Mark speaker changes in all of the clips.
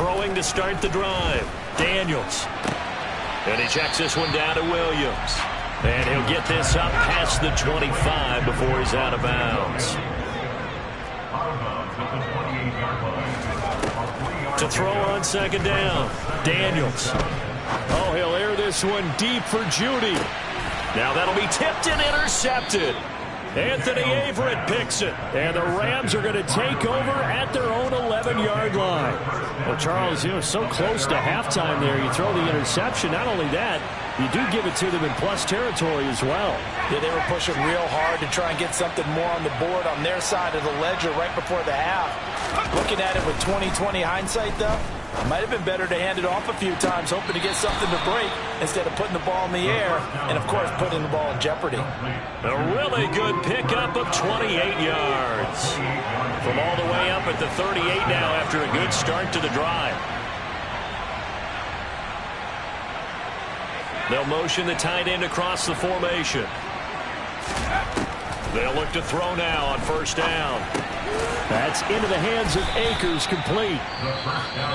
Speaker 1: Throwing to start the drive. Daniels. And he checks this one down to Williams. And he'll get this up past the 25 before he's out of bounds. To throw on second down. Daniels. Oh, he'll air this one deep for Judy. Now that'll be tipped and intercepted. Anthony Averett picks it. And the Rams are going to take over at their own 11-yard line. Well, Charles, so close to halftime there. You throw the interception. Not only that, you do give it to them in plus territory as well.
Speaker 2: Yeah, they were pushing real hard to try and get something more on the board on their side of the ledger right before the half. Looking at it with 20/20 hindsight, though, it might have been better to hand it off a few times, hoping to get something to break instead of putting the ball in the air and, of course, putting the ball in jeopardy.
Speaker 1: A really good pickup of 28 yards. From all the way up at the 38 now after a good start to the drive. They'll motion the tight end across the formation. They'll look to throw now on first down. That's into the hands of Akers, complete.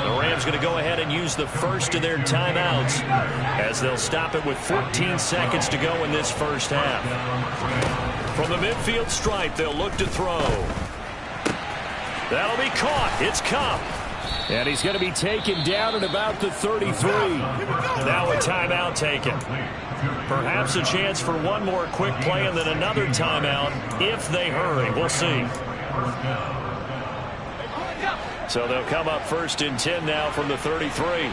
Speaker 1: The Rams going to go ahead and use the first of their timeouts as they'll stop it with 14 seconds to go in this first half. From the midfield stripe, they'll look to throw. That'll be caught. It's Cup. And he's going to be taken down at about the 33. Now a timeout taken. Perhaps a chance for one more quick play and then another timeout if they hurry. We'll see. So they'll come up first and 10 now from the 33.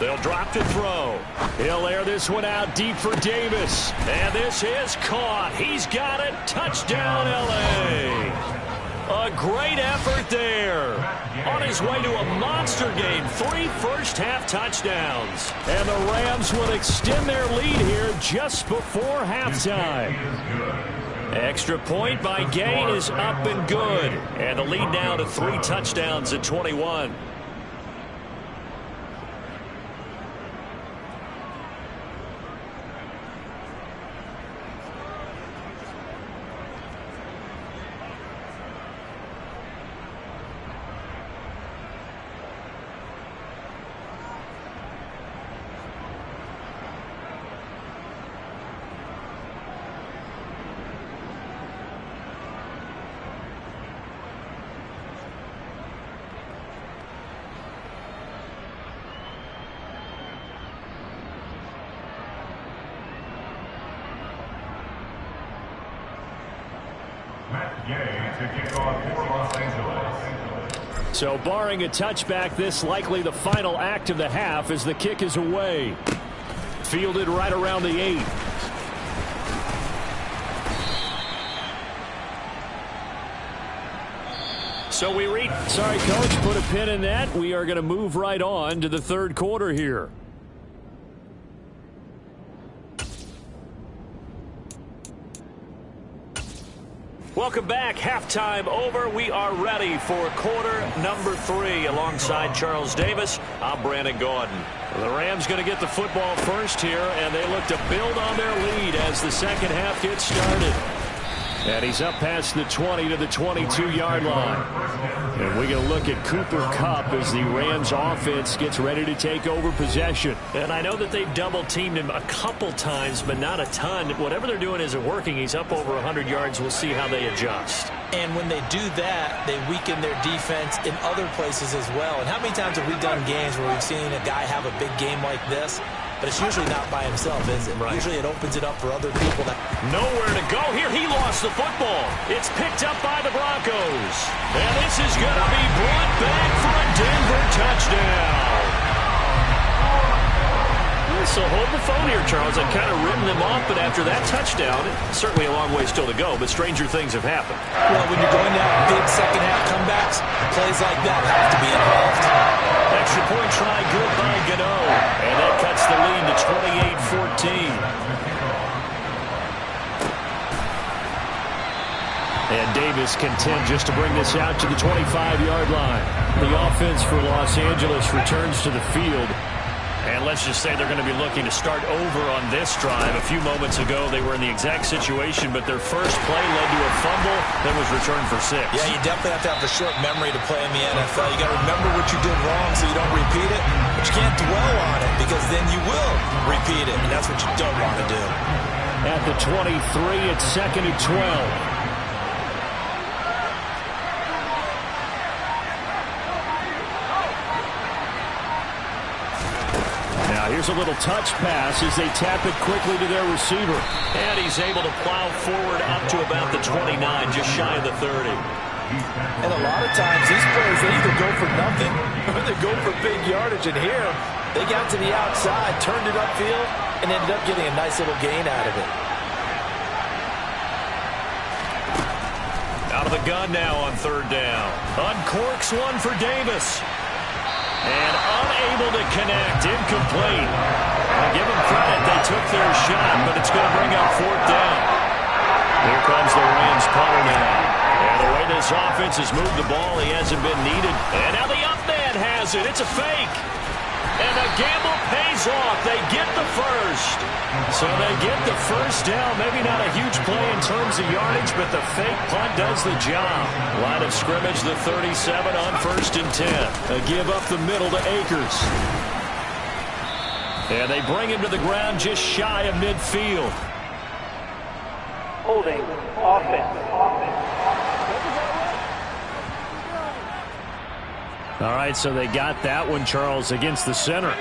Speaker 1: They'll drop to throw. He'll air this one out deep for Davis. And this is caught. He's got it. Touchdown, L.A. A great effort there. On his way to a monster game. 3 first-half touchdowns. And the Rams will extend their lead here just before halftime. Extra point by Gain is up and good. And the lead now to 3 touchdowns at 21. So barring a touchback, this likely the final act of the half as the kick is away. Fielded right around the 8. So we read. Sorry, Coach, put a pin in that. We are going to move right on to the third quarter here. Welcome back. Halftime over. We are ready for quarter number 3. Alongside Charles Davis, I'm Brandon Gaudin. The Rams going to get the football first here, and they look to build on their lead as the second half gets started. And he's up past the 20 to the 22-yard line. And we're going to look at Cooper Kupp as the Rams offense gets ready to take over possession. And I know that they've double-teamed him a couple times, but not a ton. Whatever they're doing isn't working. He's up over 100 yards. We'll see how they adjust.
Speaker 2: And when they do that, they weaken their defense in other places as well. And how many times have we done games where we've seen a guy have a big game like this? But it's usually not by himself, is it? Right. Usually it opens it up for other people.
Speaker 1: Nowhere to go here. He lost the football. It's picked up by the Broncos. And this is going to be brought back for a Denver touchdown. So hold the phone here, Charles. I've kind of written them off, but after that touchdown, certainly a long way still to go, but stranger things have happened.
Speaker 2: Well, when you're going to have big second-half comebacks, plays like that have to be involved.
Speaker 1: Extra point try good by Gano. And that cuts the lead to 28-14. And Davis content just to bring this out to the 25-yard line. The offense for Los Angeles returns to the field. And let's just say they're going to be looking to start over on this drive. A few moments ago, they were in the exact situation, but their first play led to a fumble that was returned for 6.
Speaker 2: Yeah, you definitely have to have a short memory to play in the NFL. You got to remember what you did wrong so you don't repeat it, but you can't dwell on it because then you will repeat it, and that's what you don't want to do.
Speaker 1: At the 23, it's 2nd and 12. Here's a little touch pass as they tap it quickly to their receiver. And he's able to plow forward up to about the 29, just shy of the 30.
Speaker 2: And a lot of times these plays, they either go for nothing or they go for big yardage. And here, they got to the outside, turned it upfield, and ended up getting a nice little gain out of it.
Speaker 1: Out of the gun now on 3rd down. Uncorks one for Davis. And unable to connect, incomplete. I'll give them credit, they took their shot, but it's going to bring up 4th down. Here comes the Rams punter now. And the way this offense has moved the ball, he hasn't been needed. And now the up man has it. It's a fake. And the gamble pays off. They get the first. So they get the first down. Maybe not a huge play in terms of yardage, but the fake punt does the job. Line of scrimmage, the 37 on 1st and 10. A give up the middle to Akers. And they bring him to the ground just shy of midfield.
Speaker 3: Holding offense.
Speaker 1: All right, so they got that one, Charles, against the center.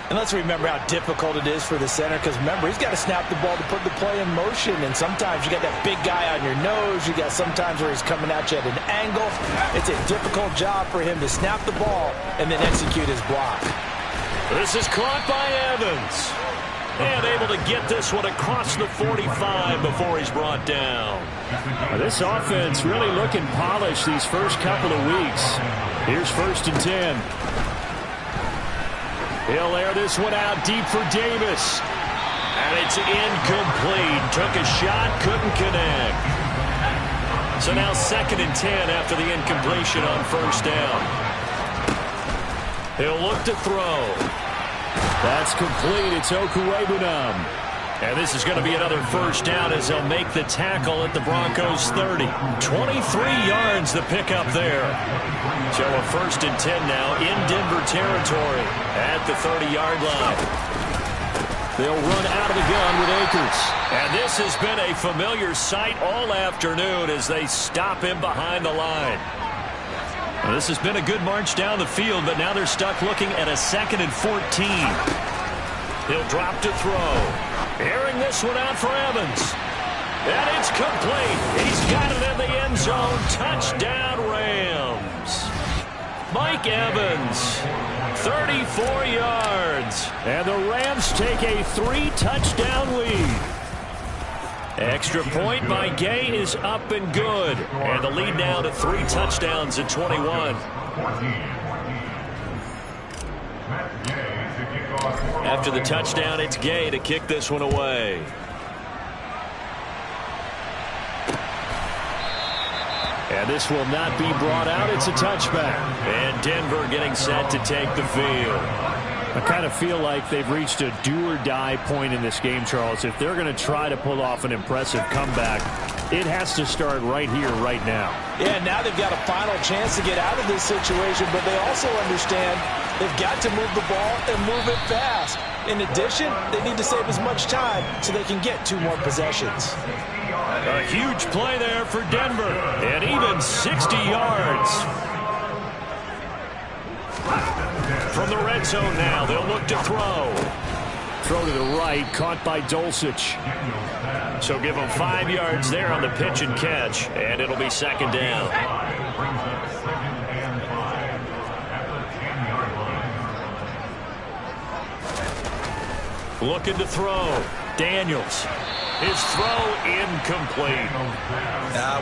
Speaker 2: And let's remember how difficult it is for the center, because remember, he's got to snap the ball to put the play in motion, and sometimes you got that big guy on your nose. You got sometimes where he's coming at you at an angle. It's a difficult job for him to snap the ball and then execute his block.
Speaker 1: This is caught by Evans. And able to get this one across the 45 before he's brought down. This offense really looking polished these first couple of weeks. Here's 1st and 10. He'll air this one out deep for Davis. And it's incomplete. Took a shot, couldn't connect. So now 2nd and 10 after the incompletion on 1st down. He'll look to throw. That's complete. It's Aac100. And this is going to be another 1st down as they'll make the tackle at the Broncos' 30. 23 yards the pickup there. So a 1st and 10 now in Denver territory at the 30-yard line. They'll run out of the gun with Akers. And this has been a familiar sight all afternoon as they stop him behind the line. Well, this has been a good march down the field, but now they're stuck looking at a 2nd and 14. He'll drop to throw. Airing this one out for Evans. And it's complete. He's got it in the end zone. Touchdown, Rams. Mike Evans, 34 yards. And the Rams take a 3-touchdown lead. Extra point by Gay is up and good. And the lead now to 3 touchdowns at 21. After the touchdown, it's Gay to kick this one away. And this will not be brought out. It's a touchback. And Denver getting set to take the field. I kind of feel like they've reached a do-or-die point in this game, Charles. If they're going to try to pull off an impressive comeback, it has to start right here, right now.
Speaker 2: Yeah, now they've got a final chance to get out of this situation, but they also understand they've got to move the ball and move it fast. In addition, they need to save as much time so they can get 2 more possessions.
Speaker 1: A huge play there for Denver, and even 60 yards. From the red zone now, they'll look to throw. Throw to the right, caught by Dulcich. So give them 5 yards there on the pitch and catch, and it'll be 2nd down. Looking to throw. Daniels. His throw incomplete.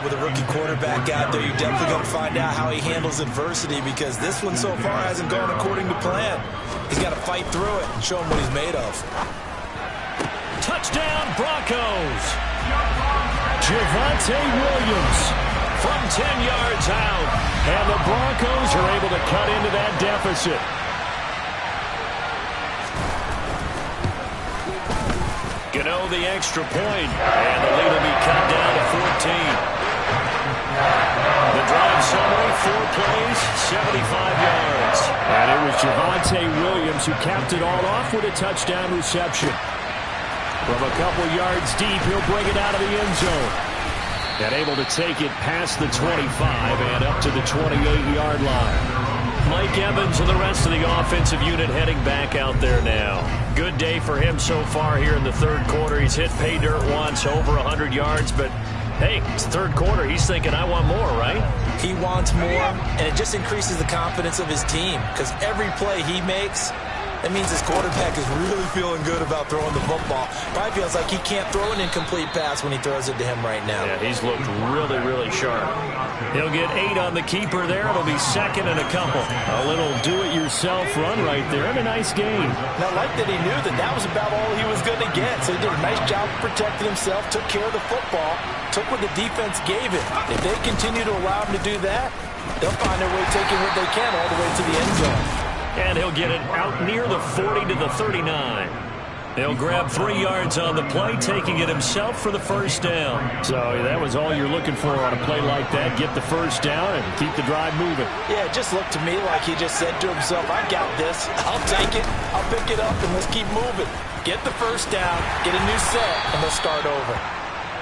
Speaker 2: With a rookie quarterback out there, you're definitely going to find out how he handles adversity, because this one so far hasn't gone according to plan. He's got to fight through it and show him what he's made of.
Speaker 1: Touchdown, Broncos. Javonte Williams from 10 yards out. And the Broncos are able to cut into that deficit. You know, the extra point, and the lead will be cut down to 14. The drive summary, 4 plays, 75 yards.
Speaker 3: And it was Javonte Williams who capped it all off with a touchdown reception. From a couple yards deep, he'll bring it out of the end zone. And able to take it past the 25 and up to the 28-yard line.
Speaker 1: Mike Evans and the rest of the offensive unit heading back out there now. Good day for him so far here in the third quarter. He's hit pay dirt once, over 100 yards, but hey, it's the third quarter. He's thinking, I want more, right?
Speaker 2: He wants more, and it just increases the confidence of his team because every play he makes, that means his quarterback is really feeling good about throwing the football. Probably feels like he can't throw an incomplete pass when he throws it to him right now.
Speaker 1: Yeah, he's looked really, really sharp. He'll get 8 on the keeper there. It'll be second and a couple.
Speaker 3: A little do-it-yourself run right there and a nice game.
Speaker 2: And I like that he knew that that was about all he was going to get. So he did a nice job of protecting himself, took care of the football, took what the defense gave him. If they continue to allow him to do that, they'll find their way taking what they can all the way to the end zone.
Speaker 1: And he'll get it out near the 40 to the 39. He'll grab 3 yards on the play, taking it himself for the first down.
Speaker 3: So that was all you're looking for on a play like that. Get the first down and keep the drive moving.
Speaker 2: Yeah, it just looked to me like he just said to himself, I got this. I'll take it. I'll pick it up, and let's keep moving. Get the first down, get a new set, and they'll start over.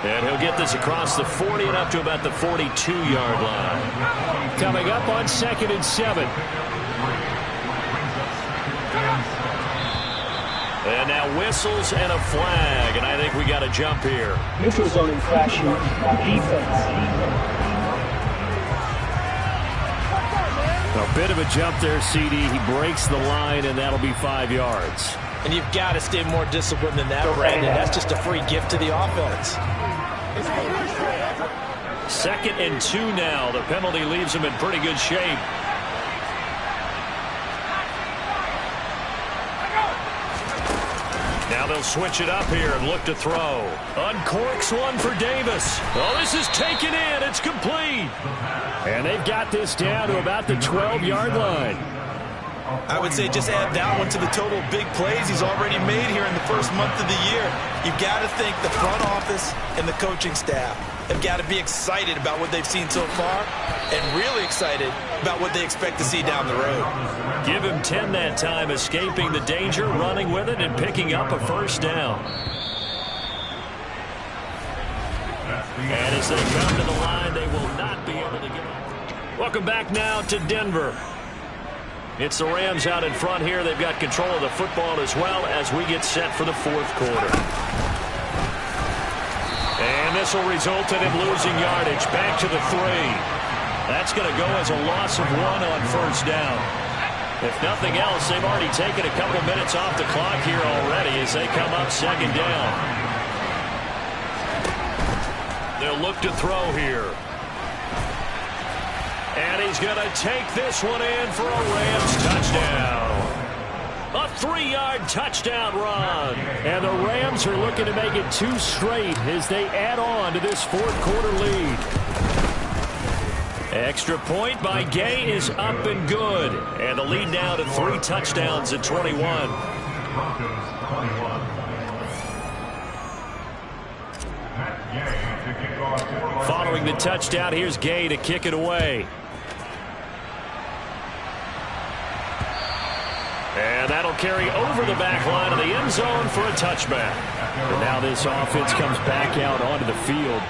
Speaker 1: And he'll get this across the 40 and up to about the 42-yard line.
Speaker 3: Coming up on 2nd and 7.
Speaker 1: And now whistles and a flag, and I think we got a jump here.
Speaker 4: Neutral zone infraction, defense.
Speaker 3: A bit of a jump there, CD. He breaks the line, and that'll be 5 yards.
Speaker 2: And you've got to stay more disciplined than that, Brandon. That's just a free gift to the offense.
Speaker 1: 2nd and 2 now. The penalty leaves him in pretty good shape. Now they'll switch it up here and look to throw. Uncorks one for Davis. Oh, this is taken in. It's complete.
Speaker 3: And they've got this down to about the 12-yard line.
Speaker 2: I would say just add that one to the total of big plays he's already made here in the first month of the year. You've got to think the front office and the coaching staff have got to be excited about what they've seen so far and really excited about what they expect to see down the road.
Speaker 1: Give him 10 that time, escaping the danger, running with it, and picking up a first down. And as they come to the line, they will not be able to get it. Welcome back now to Denver. It's the Rams out in front here. They've got control of the football as well as we get set for the fourth quarter. And this will result in him losing yardage. Back to the 3. That's going to go as a loss of 1 on first down. If nothing else, they've already taken a couple minutes off the clock here already as they come up 2nd down. They'll look to throw here. And he's going to take this one in for a Rams touchdown. A 3-yard touchdown run.
Speaker 3: And the Rams are looking to make it 2 straight as they add on to this fourth quarter lead.
Speaker 1: Extra point by Gay is up and good. And the lead now to 3 touchdowns at 21. Following the touchdown, here's Gay to kick it away. And that'll carry over the back line of the end zone for a touchback.
Speaker 3: And now this offense comes back out onto the field.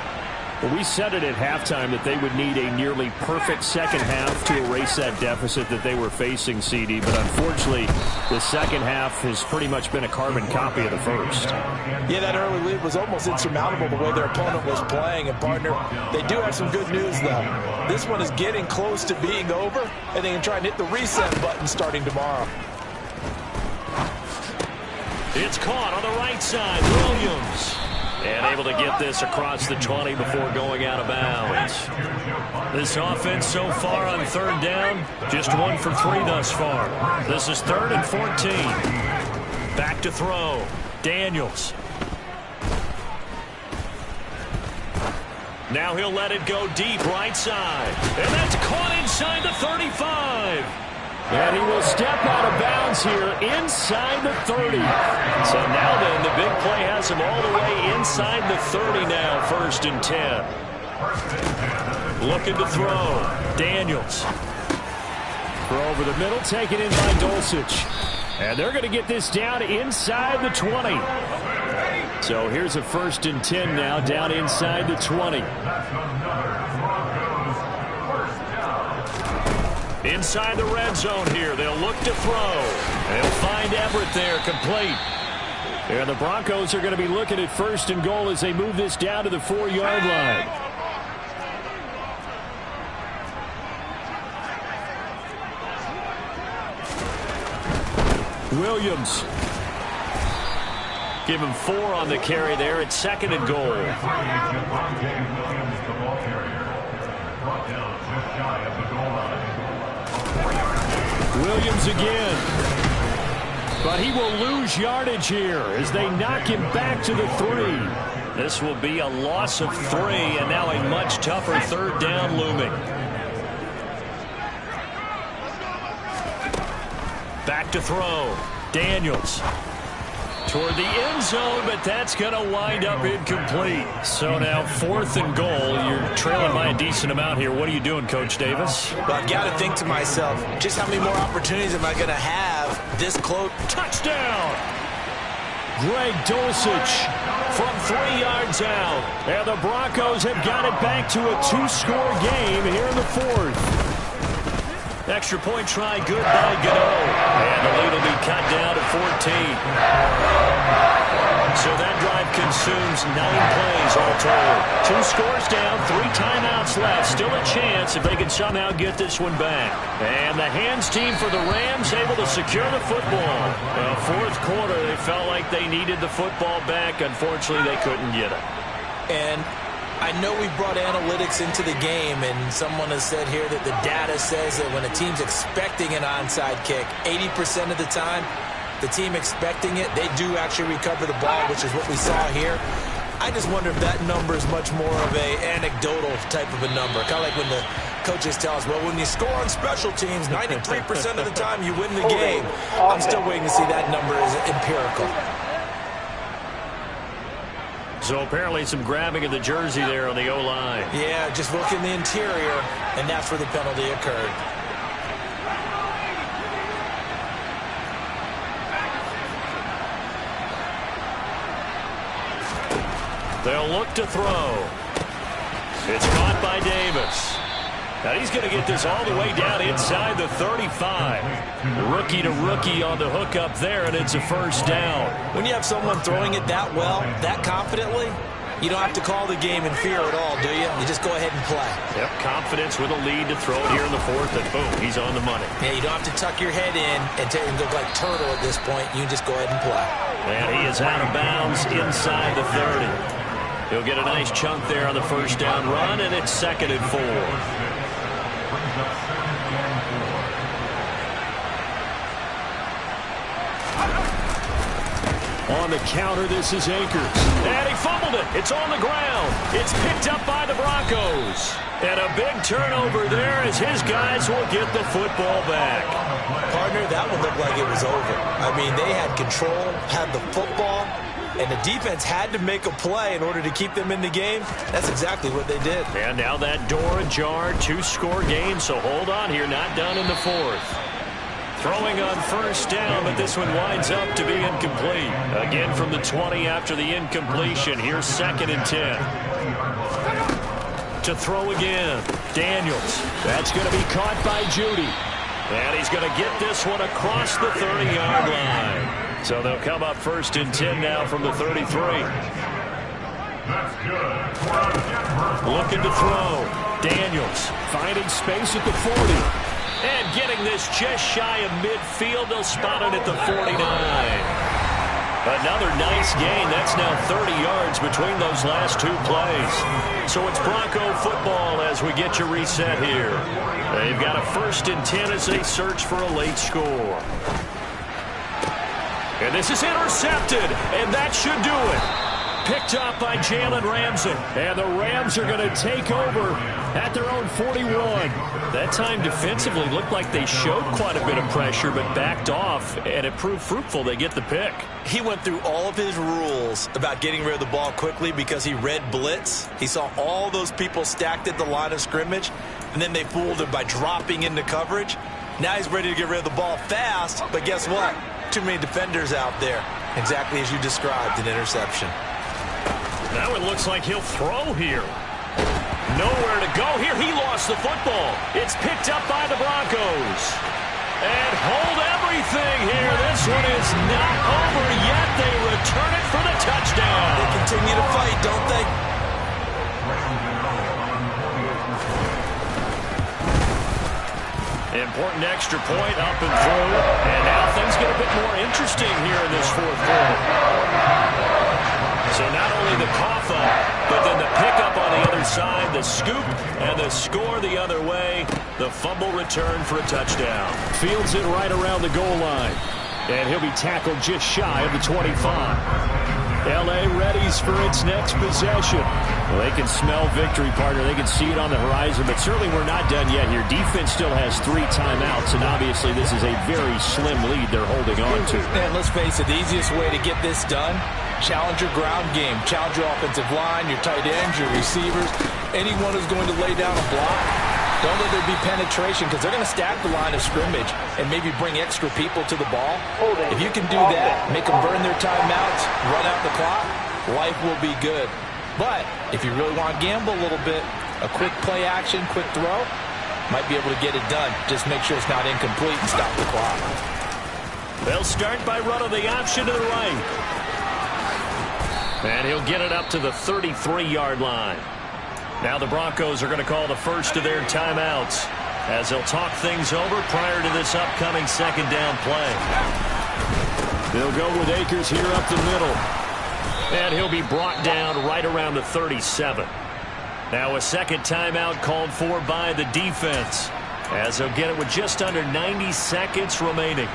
Speaker 3: Well, we said it at halftime that they would need a nearly perfect second half to erase that deficit that they were facing, CD. But unfortunately, the second half has pretty much been a carbon copy of the first.
Speaker 2: Yeah, that early lead was almost insurmountable the way their opponent was playing. And, partner, they do have some good news, though. This one is getting close to being over, and they can try and hit the reset button starting tomorrow.
Speaker 1: It's caught on the right side. Williams. And able to get this across the 20 before going out of bounds. This offense so far on 3rd down, just 1 for 3 thus far. This is 3rd and 14. Back to throw. Daniels. Now he'll let it go deep right side. And that's caught inside the 35.
Speaker 3: And he will step out of bounds here inside the 30.
Speaker 1: So now then, the big play has him all the way inside the 30 now, 1st and 10. Looking to throw. Daniels.
Speaker 3: Throw over the middle, taken in by Dulcich. And they're going to get this down inside the 20. So here's a 1st and 10 now, down inside the 20.
Speaker 1: Inside the red zone here. They'll look to throw. They'll find Everett there, complete.
Speaker 3: And the Broncos are going to be looking at 1st and goal as they move this down to the 4-yard line. Williams.
Speaker 1: Give him 4 on the carry there. It's 2nd and goal.
Speaker 3: Williams again. But he will lose yardage here as they knock him back to the 3.
Speaker 1: This will be a loss of 3, and now a much tougher 3rd down looming. Back to throw. Daniels. Toward the end zone, but that's going to wind up incomplete. So now 4th and goal. You're trailing by a decent amount here. What are you doing, Coach Davis?
Speaker 2: Well, I've got to think to myself, just how many more opportunities am I going to have this close?
Speaker 1: Touchdown!
Speaker 3: Greg Dulcich
Speaker 1: From 3 yards out.
Speaker 3: And the Broncos have got it back to a 2-score game here in the 4th.
Speaker 1: Extra point try, good by Gano. And the lead will be cut down to 14. So that drive consumes 9 plays all told. 2 scores down, 3 timeouts left. Still a chance if they can somehow get this one back. And the hands team for the Rams able to secure the football. Well, 4th quarter, they felt like they needed the football back. Unfortunately, they couldn't get it.
Speaker 2: And I know we brought analytics into the game, and someone has said here that the data says that when a team's expecting an onside kick, 80% of the time, the team expecting it, they do actually recover the ball, which is what we saw here. I just wonder if that number is much more of a anecdotal type of a number. Kind of like when the coaches tell us, well, when you score on special teams, 93% of the time you win the game. I'm still waiting to see that number is empirical.
Speaker 1: So apparently some grabbing of the jersey there on the O-line.
Speaker 2: Yeah, just look in the interior, and that's where the penalty occurred.
Speaker 1: They'll look to throw. It's caught by Davis. Now he's going to get this all the way down inside the 35. Rookie to rookie on the hook up there, and it's a 1st down.
Speaker 2: When you have someone throwing it that well, that confidently, you don't have to call the game in fear at all, do you? You just go ahead and play.
Speaker 1: Yep, confidence with a lead to throw it here in the 4th, and boom, he's on the money.
Speaker 2: Yeah, you don't have to tuck your head in and look like turtle at this point. You can just go ahead and play.
Speaker 1: And he is out of bounds inside the 30. He'll get a nice chunk there on the 1st down run, and it's 2nd and 4.
Speaker 3: On the counter, this is Akers.
Speaker 1: And he fumbled it. It's on the ground. It's picked up by the Broncos. And a big turnover there as his guys will get the football back.
Speaker 2: Partner, that one looked like it was over. I mean, they had control, had the football, and the defense had to make a play in order to keep them in the game. That's exactly what they did.
Speaker 1: And now that door ajar, 2-score game, so hold on here, not done in the 4th. Throwing on 1st down, but this one winds up to be incomplete. Again from the 20 after the incompletion. Here's 2nd and 10. To throw again. Daniels.
Speaker 3: That's going to be caught by Judy.
Speaker 1: And he's going to get this one across the 30-yard line. So they'll come up 1st and 10 now from the 33. Looking to throw. Daniels
Speaker 3: finding space at the 40.
Speaker 1: And getting this just shy of midfield. They'll spot it at the 49. Another nice gain. That's now 30 yards between those last 2 plays. So it's Bronco football as we get you reset here. They've got a 1st and 10 as they search for a late score. And this is intercepted, and that should do it. Picked up by Jalen Ramsey.
Speaker 3: And the Rams are going to take over at their own 41.
Speaker 1: That time defensively looked like they showed quite a bit of pressure but backed off, and it proved fruitful. They get the pick.
Speaker 2: He went through all of his rules about getting rid of the ball quickly because he read blitz. He saw all those people stacked at the line of scrimmage, and then they fooled him by dropping into coverage. Now he's ready to get rid of the ball fast, but guess what? Too many defenders out there. Exactly as you described, an interception.
Speaker 1: Now it looks like he'll throw here. Nowhere to go here. He lost the football. It's picked up by the Broncos. And hold everything here. This one is not over yet. They return it for the touchdown.
Speaker 2: They continue to fight, don't they?
Speaker 1: Important extra point up and through. And now things get a bit more interesting here in this fourth quarter. So not only the cough up, but then the pickup on the other side, the scoop, and the score the other way. The fumble return for a touchdown.
Speaker 3: Fields it right around the goal line. And he'll be tackled just shy of the 25. L.A. readies for its next possession. Well, they can smell victory, partner. They can see it on the horizon, but certainly we're not done yet here. Defense still has 3 timeouts, and obviously this is a very slim lead they're holding on to.
Speaker 2: And let's face it, the easiest way to get this done, challenge your ground game. Challenge your offensive line, your tight ends, your receivers, anyone who's going to lay down a block. Don't let there be penetration because they're going to stack the line of scrimmage and maybe bring extra people to the ball. If you can do that, make them burn their timeouts, run out the clock, life will be good. But if you really want to gamble a little bit, a quick play action, quick throw, might be able to get it done. Just make sure it's not incomplete and stop the clock.
Speaker 1: They'll start by running the option to the right. And he'll get it up to the 33-yard line. Now the Broncos are going to call the first of their timeouts as they'll talk things over prior to this upcoming second down play.
Speaker 3: They'll go with Akers here up the middle.
Speaker 1: And he'll be brought down right around the 37. Now a second timeout called for by the defense as they'll get it with just under 90 seconds remaining.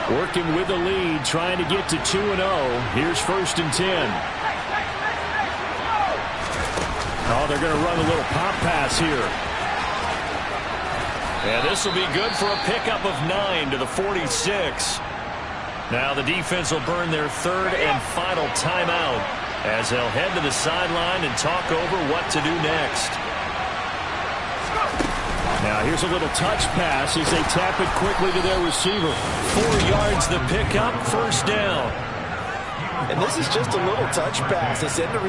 Speaker 3: Working with the lead, trying to get to 2-0. Here's 1st and 10. Oh, they're going to run a little pop pass here.
Speaker 1: And this will be good for a pickup of 9 to the 46. Now the defense will burn their 3rd and final timeout as they'll head to the sideline and talk over what to do next.
Speaker 3: Now here's a little touch pass as they tap it quickly to their receiver.
Speaker 1: 4 yards the pickup, 1st down.
Speaker 2: And this is just a little touch pass. It's in the